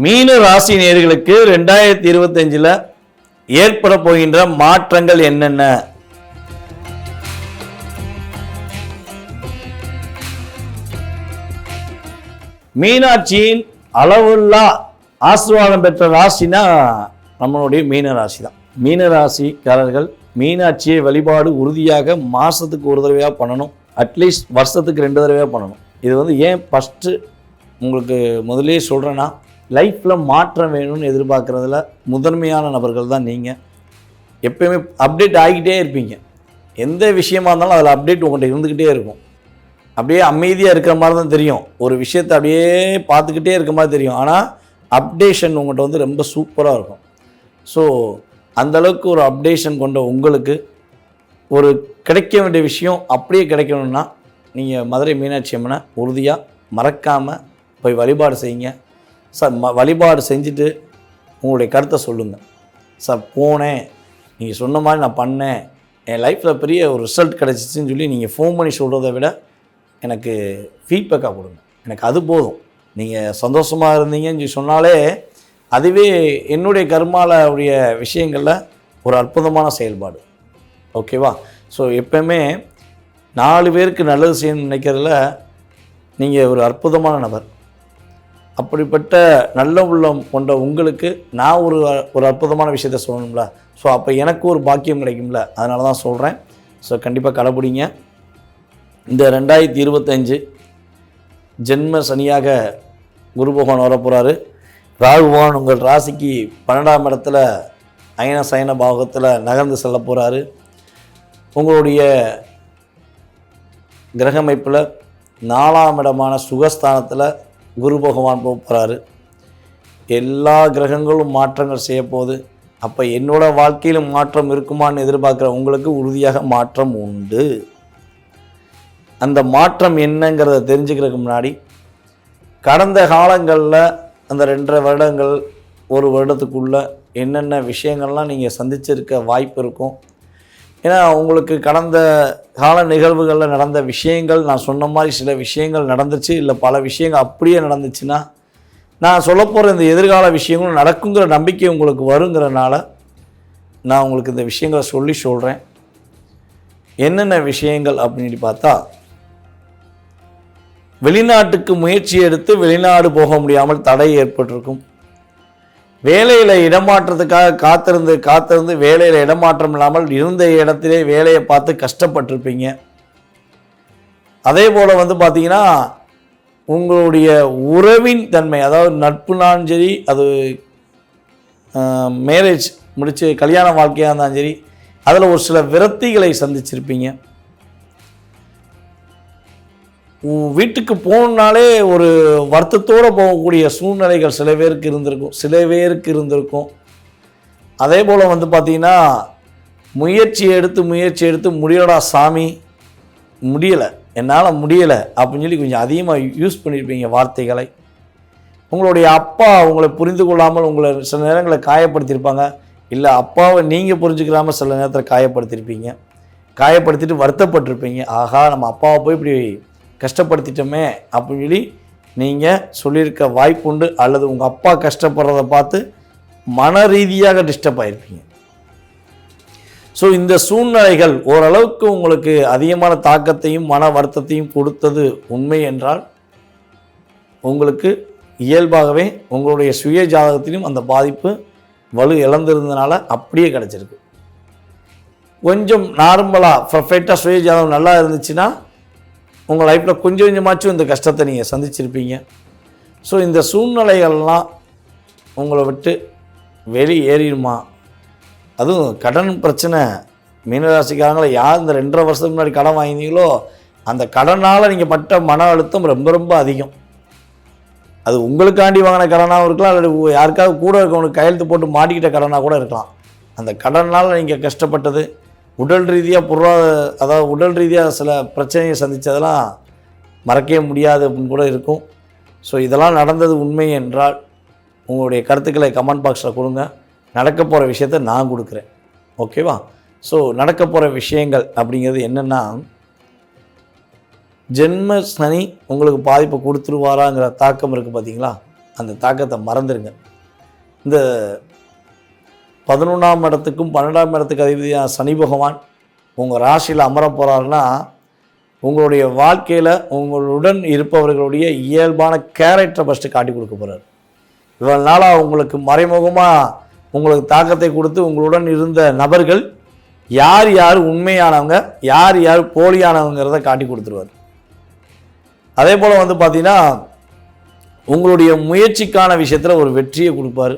மீன ராசி நேயர்களுக்கு 2025 ஏற்பட போகின்ற மாற்றங்கள் என்னென்ன? மீனாட்சியின் அளவுல்லா ஆசீர்வாதம் பெற்ற ராசினா நம்மளுடைய மீன ராசி தான். மீன ராசிக்காரர்கள் மீனாட்சியை வழிபாடு உறுதியாக மாதத்துக்கு ஒரு தடவையாக பண்ணணும், அட்லீஸ்ட் வருஷத்துக்கு 2 தடவையாக பண்ணணும். இது ஏன் ஃபஸ்ட்டு உங்களுக்கு முதலே சொல்கிறேன்னா, லைஃப்பில் மாற்றம் வேணும்னு எதிர்பார்க்குறதுல முதன்மையான நபர்கள் தான் நீங்கள். எப்பயுமே அப்டேட் ஆகிக்கிட்டே இருப்பீங்க. எந்த விஷயமா இருந்தாலும் அதில் அப்டேட் உங்கள்கிட்ட இருந்துக்கிட்டே இருக்கும். அப்படியே அமைதியாக இருக்கிற மாதிரி தான் தெரியும், ஒரு விஷயத்தை அப்படியே பார்த்துக்கிட்டே இருக்க மாதிரி தெரியும். ஆனால் அப்டேஷன் உங்கள்கிட்ட ரொம்ப சூப்பராக இருக்கும். ஸோ அந்தளவுக்கு ஒரு அப்டேஷன் கொண்ட உங்களுக்கு ஒரு கிடைக்க வேண்டிய விஷயம் அப்படியே கிடைக்கணும்னா நீங்கள் மதுரை மீனாட்சி அம்மனை உறுதியாக மறக்காமல் போய் வழிபாடு செய்யுங்க சார். வழிபாடு செஞ்சுட்டு உங்களுடைய கருத்தை சொல்லுங்கள் சார். போனேன், நீங்கள் சொன்ன மாதிரி நான் பண்ணேன், என் லைஃப்பில் பெரிய ஒரு ரிசல்ட் கிடச்சிச்சின்னு சொல்லி நீங்கள் ஃபோன் பண்ணி சொல்கிறத விட எனக்கு ஃபீட்பேக்காக கொடுங்க. எனக்கு அது போதும். நீங்கள் சந்தோஷமாக இருந்தீங்கன்னு சொல்லி சொன்னாலே அதுவே என்னுடைய கர்மாவுடைய விஷயங்களில் ஒரு அற்புதமான செயல்பாடு. ஓகேவா? ஸோ எப்போவுமே 4 பேருக்கு நல்லது செய்யணும்னு நினைக்கிறதுல நீங்கள் ஒரு அற்புதமான நபர். அப்படிப்பட்ட நல்ல உள்ளம் கொண்ட உங்களுக்கு நான் ஒரு அற்புதமான விஷயத்த சொல்லணும்ல. ஸோ அப்போ எனக்கு ஒரு பாக்கியம் கிடைக்கும்ல, அதனால தான் சொல்கிறேன். ஸோ கண்டிப்பாக கடைப்பிடிங்க. இந்த 2025 ஜென்ம சனியாக குரு பகவான் வரப்போகிறாரு. ராகு பகவான் உங்கள் ராசிக்கு 12ஆம் இடத்துல அயன சயன பாவகத்தில் நகர்ந்து செல்ல போகிறாரு. உங்களுடைய கிரகமைப்பில் 4ஆம் இடமான சுகஸ்தானத்தில் குரு பகவான் போக போகிறாரு. எல்லா கிரகங்களும் மாற்றங்கள் செய்ய போகுது. அப்போ என்னோடய வாழ்க்கையிலும் மாற்றம் இருக்குமான்னு எதிர்பார்க்குற உங்களுக்கு உறுதியாக மாற்றம் உண்டு. அந்த மாற்றம் என்னங்கிறத தெரிஞ்சுக்கிறதுக்கு முன்னாடி கடந்த காலங்களில் அந்த 2.5 வருடங்கள் 1 வருடத்துக்குள்ளே என்னென்ன விஷயங்கள்லாம் நீங்கள் சந்திச்சிருக்க வாய்ப்பு இருக்கும். ஏன்னா உங்களுக்கு கடந்த கால நிகழ்வுகளில் நடந்த விஷயங்கள் நான் சொன்ன மாதிரி சில விஷயங்கள் நடந்துச்சு, இல்லை பல விஷயங்கள் அப்படியே நடந்துச்சுன்னா நான் சொல்ல போகிற இந்த எதிர்கால விஷயங்களும் நடக்குங்கிற நம்பிக்கை உங்களுக்கு வருங்கிறனால நான் உங்களுக்கு இந்த விஷயங்களை சொல்கிறேன். என்னென்ன விஷயங்கள் அப்படின்னு பார்த்தா, வெளிநாட்டுக்கு முயற்சி எடுத்து வெளிநாடு போக முடியாமல் தடை ஏற்பட்டிருக்கும். வேலையில் இடமாற்றத்துக்காக காத்திருந்து வேலையில் இடமாற்றம் இல்லாமல் இருந்த இடத்திலே வேலையை பார்த்து கஷ்டப்பட்டிருப்பீங்க. அதே போல் பார்த்தீங்கன்னா உங்களுடைய உறவின் தன்மை, அதாவது நட்புனாலும் சரி, அது மேரேஜ் முடித்து கல்யாண வாழ்க்கையாக இருந்தாலும் சரி, அதில் ஒரு சில விரக்திகளை சந்திச்சிருப்பீங்க. வீட்டுக்கு போகணுன்னாலே ஒரு வருத்தத்தோடு போகக்கூடிய சூழ்நிலைகள் சில பேருக்கு இருந்திருக்கும். அதே போல் பார்த்திங்கன்னா முயற்சி எடுத்து முடியலடா சாமி, முடியலை, என்னால் முடியலை அப்படின்னு சொல்லி கொஞ்சம் அதிகமாக யூஸ் பண்ணியிருப்பீங்க வார்த்தைகளை. உங்களுடைய அப்பா உங்களை புரிந்து கொள்ளாமல் உங்களை சில நேரங்களில் காயப்படுத்தியிருப்பாங்க. இல்லை, அப்பாவை நீங்கள் புரிஞ்சுக்கிறாமல் சில நேரத்தில் காயப்படுத்திட்டு வருத்தப்பட்டிருப்பீங்க. ஆகா, நம்ம அப்பாவை போய் இப்படி கஷ்டப்படுத்திட்டோமே அப்படின்னு சொல்லி நீங்கள் சொல்லியிருக்க வாய்ப்புண்டு. அல்லது உங்கள் அப்பா கஷ்டப்படுறத பார்த்து மன ரீதியாக டிஸ்டர்ப் ஆகிருப்பீங்க. ஸோ இந்த சூழ்நிலைகள் ஓரளவுக்கு உங்களுக்கு அதிகமான தாக்கத்தையும் மன வருத்தத்தையும் கொடுத்தது உண்மை என்றால், உங்களுக்கு இயல்பாகவே உங்களுடைய சுய ஜாதகத்திலும் அந்த பாதிப்பு வலு இழந்திருந்தனால அப்படியே கிடச்சிருக்கு. கொஞ்சம் நார்மலாக பர்ஃபெக்டாக சுய ஜாதகம் நல்லா இருந்துச்சுன்னா உங்கள் லைஃப்பில் கொஞ்சம் கொஞ்சமாச்சும் இந்த கஷ்டத்தை நீங்கள் சந்திச்சிருப்பீங்க. ஸோ இந்த சூழ்நிலைகள்லாம் உங்களை விட்டு வெளியேறிடுமா? அதுவும் கடன் பிரச்சனை. மீனராசிக்காரங்களை யார் இந்த 2.5 வருஷத்துக்கு முன்னாடி கடன் வாங்கினீங்களோ அந்த கடனால் நீங்கள் பட்ட மன அழுத்தம் ரொம்ப அதிகம். அது உங்களுக்காண்டி வாங்கின கடனாகவும் இருக்கலாம், அல்லது யாருக்காவது கூட இருக்கவங்களுக்கு கையெழுத்து போட்டு மாட்டிக்கிட்ட கடனாக கூட இருக்கலாம். அந்த கடனால் நீங்கள் கஷ்டப்பட்டது, உடல் ரீதியாக அதாவது உடல் ரீதியாக சில பிரச்சனையை சந்தித்ததெல்லாம் மறக்கவே முடியாது அப்படின்னு கூட இருக்கும். ஸோ இதெல்லாம் நடந்தது உண்மை என்றால் உங்களுடைய கருத்துக்களை கமெண்ட் பாக்ஸில் கொடுங்க. நடக்க போகிற விஷயத்தை நான் கொடுக்குறேன். ஓகேவா? ஸோ நடக்க போகிற விஷயங்கள் அப்படிங்கிறது என்னென்னா, ஜென்ம சனி உங்களுக்கு பாதிப்பை கொடுத்துருவாராங்கிற தாக்கம் இருக்குது பார்த்தீங்களா, அந்த தாக்கத்தை மறந்துடுங்க. இந்த 11ஆம் இடத்துக்கும் 12ஆம் இடத்துக்கு அதிபதியான சனி பகவான் உங்கள் ராசியில் அமர போகிறாருன்னா உங்களுடைய வாழ்க்கையில் உங்களுடன் இருப்பவர்களுடைய இயல்பான கேரக்டரை ஃபஸ்ட்டு காட்டி கொடுக்க போகிறார். இவ்வளவு நாளாக உங்களுக்கு மறைமுகமாக உங்களுக்கு தாக்கத்தை கொடுத்து உங்களுடன் இருந்த நபர்கள் யார் யார் உண்மையானவங்க யார் யார் போலியானவங்கிறத காட்டி கொடுத்துருவார். அதே போல் வந்து பார்த்திங்கன்னா உங்களுடைய முயற்சிக்கான விஷயத்தில் ஒரு வெற்றியை கொடுப்பார்.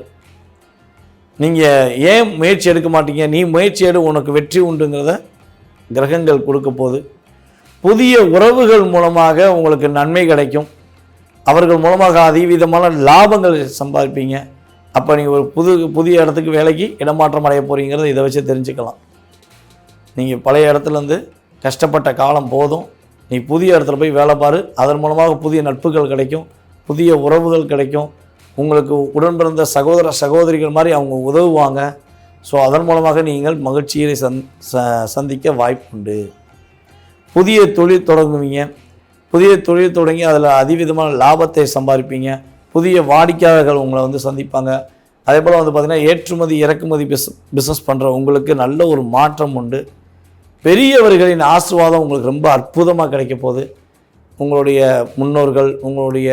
நீங்கள் ஏன் முயற்சி எடுக்க மாட்டீங்க, நீ முயற்சி எடு உனக்கு வெற்றி உண்டுங்கிறத கிரகங்கள் கொடுக்க போகுது. புதிய உறவுகள் மூலமாக உங்களுக்கு நன்மை கிடைக்கும். அவர்கள் மூலமாக அதிவிதமான லாபங்கள் சம்பாதிப்பீங்க. அப்போ நீங்கள் ஒரு புதிய இடத்துக்கு வேலைக்கு இடமாற்றம் அடைய போகிறீங்கிறத இதை வச்சு தெரிஞ்சுக்கலாம். நீங்கள் பழைய இடத்துலேருந்து கஷ்டப்பட்ட காலம் போதும், நீ புதிய இடத்துல போய் வேலை பாரு. அதன் மூலமாக புதிய நட்புகள் கிடைக்கும், புதிய உறவுகள் கிடைக்கும். உங்களுக்கு உடன் பிறந்த சகோதர சகோதரிகள் மாதிரி அவங்க உதவுவாங்க. ஸோ அதன் மூலமாக நீங்கள் மகிழ்ச்சியை சந்திக்க வாய்ப்புண்டு. புதிய தொழில் தொடங்குவீங்க. புதிய தொழில் தொடங்கி அதில் அதிவிதமான லாபத்தை சம்பாதிப்பீங்க. புதிய வாடிக்கையாளர்கள் உங்களை வந்து சந்திப்பாங்க. அதே போல் வந்து பார்த்திங்கன்னா ஏற்றுமதி இறக்குமதி பிஸ்னஸ் பண்ணுற உங்களுக்கு நல்ல ஒரு மாற்றம் உண்டு. பெரியவர்களின் ஆசீர்வாதம் உங்களுக்கு ரொம்ப அற்புதமாக கிடைக்க போகுது. உங்களுடைய முன்னோர்கள், உங்களுடைய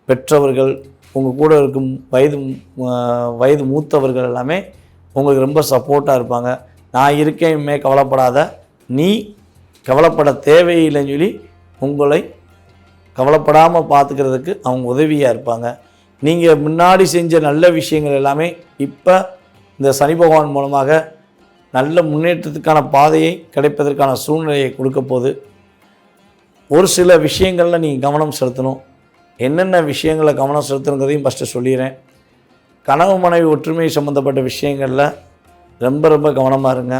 பெற்றவர்கள், உங்கள் கூட இருக்கும் வயது மூத்தவர்கள் எல்லாமே உங்களுக்கு ரொம்ப சப்போர்ட்டாக இருப்பாங்க. நான் இருக்கேன்மே கவலைப்படாத, நீ கவலைப்பட தேவையில்லைன்னு சொல்லி உங்களை கவலைப்படாமல் பார்த்துக்கிறதுக்கு அவங்க உதவியாக இருப்பாங்க. நீங்கள் முன்னாடி செஞ்ச நல்ல விஷயங்கள் எல்லாமே இப்போ இந்த சனி பகவான் மூலமாக நல்ல முன்னேற்றத்துக்கான பாதையை கிடைப்பதற்கான சூழ்நிலையை கொடுக்க போகுது. ஒரு சில விஷயங்களில் நீங்கள் கவனம் செலுத்தணும். என்னென்ன விஷயங்களை கவனம் செலுத்தணுங்கிறதையும் ஃபஸ்ட்டு சொல்லிடுறேன். கணவன் மனைவி ஒற்றுமை சம்மந்தப்பட்ட விஷயங்களில் ரொம்ப ரொம்ப கவனமாக இருங்க.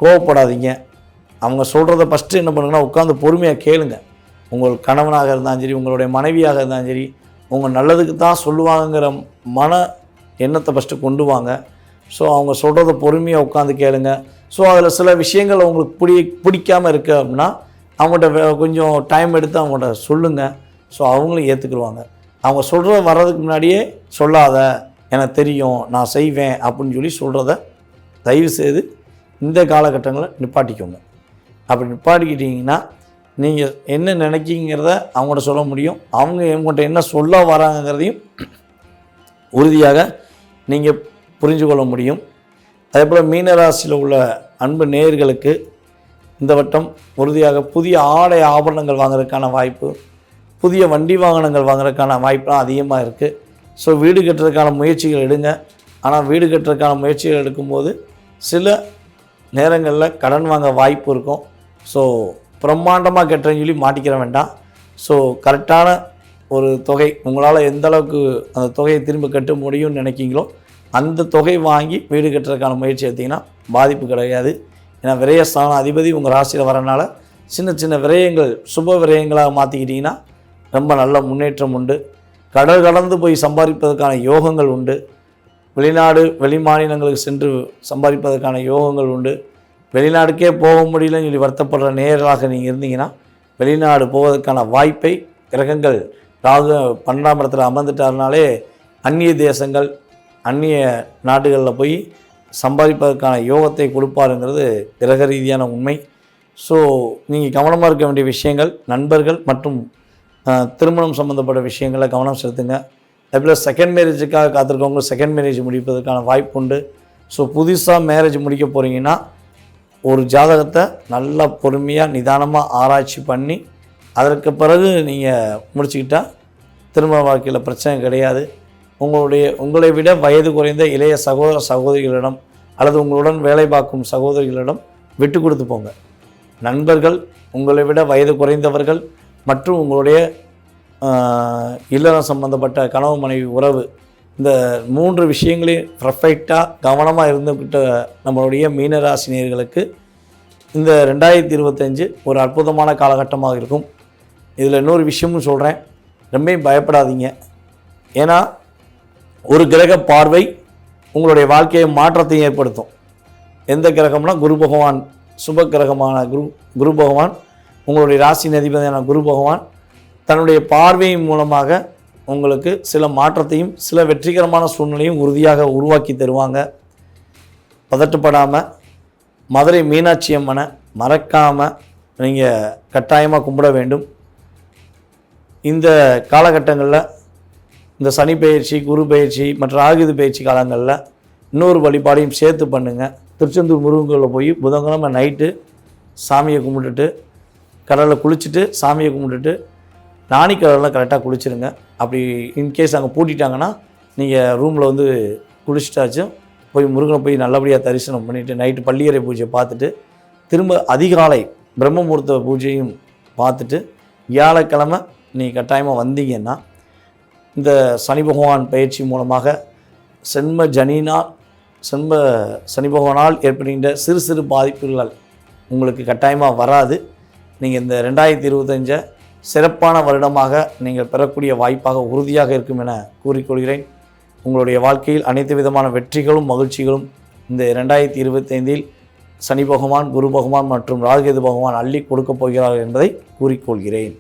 கோவப்படாதீங்க. அவங்க சொல்கிறத ஃபஸ்ட்டு என்ன பண்ணுங்கன்னா உட்காந்து பொறுமையாக கேளுங்க. உங்கள் கணவனாக இருந்தாலும் சரி, உங்களுடைய மனைவியாக இருந்தாலும் சரி, உங்கள் நல்லதுக்கு தான் சொல்லுவாங்கங்கிற மன எண்ணத்தை ஃபஸ்ட்டு கொண்டு வாங்க. ஸோ அவங்க சொல்கிறத பொறுமையாக உட்காந்து கேளுங்க. ஸோ அதில் சில விஷயங்கள் உங்களுக்கு பிடிக்காமல் இருக்குது அப்படின்னா அவங்கள்ட்ட கொஞ்சம் டைம் எடுத்து அவங்கள்ட்ட சொல்லுங்கள். ஸோ அவங்களும் ஏற்றுக்குருவாங்க. அவங்க சொல்கிறத வர்றதுக்கு முன்னாடியே சொல்லாத, எனக்கு தெரியும் நான் செய்வேன் அப்படின்னு சொல்லி சொல்கிறத தயவுசெய்து இந்த காலகட்டங்களில் நிப்பாட்டிக்கோங்க. அப்படி நிப்பாட்டிக்கிட்டிங்கன்னா நீங்கள் என்ன நினைக்கிங்கிறத அவங்கள்ட்ட சொல்ல முடியும். அவங்க இவங்கள்ட்ட என்ன சொல்ல வராங்கிறதையும் உறுதியாக நீங்கள் புரிஞ்சு கொள்ள முடியும். அதே போல் மீனராசியில் உள்ள அன்பு நேயர்களுக்கு இந்த வட்டம் உறுதியாக புதிய ஆடை ஆபரணங்கள் வாங்குறதுக்கான வாய்ப்பு, புதிய வண்டி வாகனங்கள் வாங்குறதுக்கான வாய்ப்புலாம் அதிகமாக இருக்குது. ஸோ வீடு கட்டுறதுக்கான முயற்சிகள் எடுங்க. ஆனால் வீடு கட்டுறதுக்கான முயற்சிகள் எடுக்கும்போது சில நேரங்களில் கடன் வாங்க வாய்ப்பு இருக்கும். ஸோ பிரம்மாண்டமாக கட்டுறேன்னு சொல்லி மாட்டிக்கிற வேண்டாம். ஸோ கரெக்டான ஒரு தொகை, உங்களால் எந்த அளவுக்கு அந்த தொகையை திரும்ப கட்ட முடியும்னு நினைக்கிங்களோ அந்த தொகை வாங்கி வீடு கட்டுறதுக்கான முயற்சி எடுத்திங்கன்னா பாதிப்பு கிடையாது. ஏன்னா விரயஸ்தான அதிபதி உங்கள் ராசியில் வரனால சின்ன சின்ன விரயங்கள் சுப விரயங்களாக மாற்றிக்கிட்டிங்கன்னா ரொம்ப நல்ல முன்னேற்றம் உண்டு. கடல் கடந்து போய் சம்பாதிப்பதற்கான யோகங்கள் உண்டு. வெளிநாடு வெளி மாநிலங்களுக்கு சென்று சம்பாதிப்பதற்கான யோகங்கள் உண்டு. வெளிநாடுக்கே போக முடியலன்னு சொல்லி வருத்தப்படுற நேயர்களாக நீங்கள் இருந்தீங்கன்னா வெளிநாடு போவதற்கான வாய்ப்பை கிரகங்கள் ராகு 12ஆம் இடத்துல அமர்ந்துட்டாருனாலே அந்நிய தேசங்கள் அந்நிய நாடுகளில் போய் சம்பாதிப்பதற்கான யோகத்தை கொடுப்பாருங்கிறது கிரக ரீதியான உண்மை. ஸோ நீங்கள் கவனமாக இருக்க வேண்டிய விஷயங்கள் நண்பர்கள் மற்றும் திருமணம் சம்மந்தப்பட்ட விஷயங்களை கவனம் செலுத்துங்க. அதுபோல் செகண்ட் மேரேஜுக்காக காத்திருக்கவங்க செகண்ட் மேரேஜ் முடிப்பதற்கான வாய்ப்பு உண்டு. ஸோ புதுசாக மேரேஜ் முடிக்க போகிறீங்கன்னா ஒரு ஜாதகத்தை நல்லா பொறுமையாக நிதானமாக ஆராய்ச்சி பண்ணி அதற்கு பிறகு நீங்கள் முடிச்சுக்கிட்டால் திருமண வாழ்க்கையில் பிரச்சனை கிடையாது. உங்களை விட வயது குறைந்த இளைய சகோதர சகோதரிகளிடம் அல்லது உங்களுடன் வேலை பார்க்கும் சகோதரிகளிடம் விட்டு கொடுத்து போங்க. நண்பர்கள், உங்களை விட வயது குறைந்தவர்கள் மற்றும் உங்களுடைய இல்லறம் சம்பந்தப்பட்ட கணவன் மனைவி உறவு, இந்த 3 விஷயங்களையும் பர்ஃபெக்டாக கவனமாக இருந்துக்கிட்ட நம்மளுடைய மீனராசினியர்களுக்கு இந்த 2025 ஒரு அற்புதமான காலகட்டமாக இருக்கும். இதில் இன்னொரு விஷயமும் சொல்கிறேன், ரொம்ப பயப்படாதீங்க. ஏன்னா ஒரு கிரக பார்வை உங்களுடைய வாழ்க்கையை மாற்றத்தை ஏற்படுத்தும். எந்த கிரகம்னா குரு பகவான், சுப கிரகமான குரு பகவான், உங்களுடைய ராசி அதிபதியான குரு பகவான் தன்னுடைய பார்வையின் மூலமாக உங்களுக்கு சில மாற்றத்தையும் சில வெற்றிகரமான சூழ்நிலையும் உறுதியாக உருவாக்கி தருவாங்க. பதட்டப்படாமல் மதுரை மீனாட்சி அம்மனை மறக்காமல் நீங்கள் கட்டாயமாக கும்பிட வேண்டும். இந்த காலகட்டங்களில் இந்த சனி பயிற்சி, குரு பயிற்சி மற்றும் ராகு பயிற்சி காலங்களில் இன்னொரு வழிபாடையும் சேர்த்து பண்ணுங்கள். திருச்செந்தூர் முருகன் கோயிலில் போய் புதன்கிழமை நைட்டு சாமியை கும்பிட்டுட்டு கடலில் குளிச்சுட்டு சாமியை கும்பிட்டுட்டு நாணி கடலில் கரெக்டாக குளிச்சுருங்க. அப்படி இன்கேஸ் அங்கே பூட்டிட்டாங்கன்னா நீங்கள் ரூமில் வந்து குளிச்சுட்டாச்சும் போய் முருகனை போய் நல்லபடியாக தரிசனம் பண்ணிவிட்டு நைட்டு பள்ளியறை பூஜையை பார்த்துட்டு திரும்ப அதிகாலை பிரம்ம முகூர்த்த பூஜையும் பார்த்துட்டு வியாழக்கிழமை நீங்கள் கட்டாயமாக வந்தீங்கன்னா இந்த சனி பகவான் பயிற்சி மூலமாக சனி பகவானால் ஏற்படுகின்ற சிறு சிறு பாதிப்புகள் உங்களுக்கு கட்டாயமாக வராது. நீங்கள் இந்த 2025 சிறப்பான வருடமாக நீங்கள் பெறக்கூடிய வாய்ப்பாக உறுதியாக இருக்கும் என கூறிக்கொள்கிறேன். உங்களுடைய வாழ்க்கையில் அனைத்து விதமான வெற்றிகளும் மகிழ்ச்சிகளும் இந்த 2025 சனி பகவான், குரு பகவான் மற்றும் ராகு பகவான் அள்ளி கொடுக்கப் போகிறார்கள் என்பதை கூறிக்கொள்கிறேன்.